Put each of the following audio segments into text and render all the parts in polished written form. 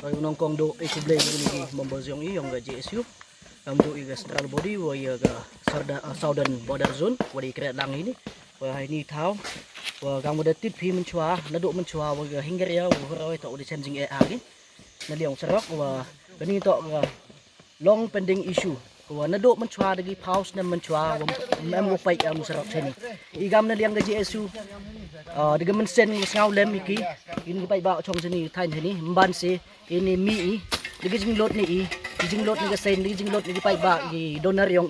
Rồi nongkong do ikublay ini members yang ini yang ga JSU am do iga central body wa ya ga southern border zone wa di kret lang ini wa ini thau wa gang moda tit phi menchua na do menchua wa ga hinger ya wa roi to di changing e agi na liang serok wa ini to ga long pending issue wa na do menchua dagi pause na menchua wa mem mo pai am serok sini igam na liang ga JSU dengan mensen ngau lem iki ini pai ba chong sini thain sini mban se ini mi digi jinglot ni jinglot ni ga sen digi jinglot ni pai ba gi donor yong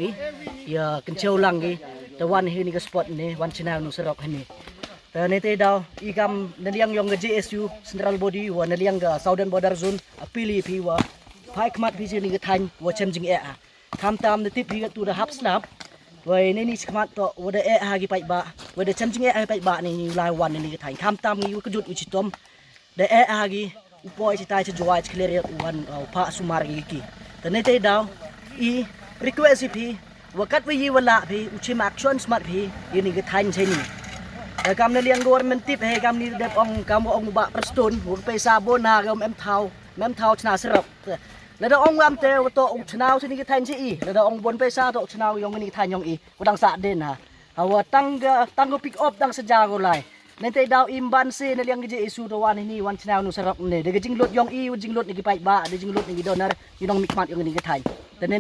ya kenceu lang gi the one hi ni ga spot ni one channel nu serok hani ta ne te daw igam naliang yong ga JSU central body wa naliang ga southern border zone apili pi wa pai kmat pi sini ga thain wa chem jing e tham tam ne tip pi ga tu da hap snap vậy nên đi khmat to vợ e hagi pai ba vợ chăm chính e pai ba này lai wan này cái thành tham tam cái jut uchi tom de e hagi upoi ci tai ci joai ci clear wan pa sumar ki te ne te daw I request pi wakat wi wala pi uchi action smart pi ini cái thành thế này cam ne liang government tip he cam ni de ong ba preston hu pe sa bona gam em thau chna serapแล้วเราองค์เตวโตองชนาวที่นี่ก็แทนสิแล้วเราองบนไปซาโตชนาวยองนี่แทนยองก็ดังสะเด่นฮะเอาว่าตั้งก็ปิกอัพดังสจาก็ไล่ในแต่ดาวอิมบันซีในเรื่องกิจอิสุตัววันนี้วันชนาวนุสระเนี่ยเด็กจิงรถยองจิงรถนี่ก็ไปบ้าเด็กจิงรถนี่ก็โดนอะไรยี่น้องมิกมัดยองนี่ก็แทนแต่เน้น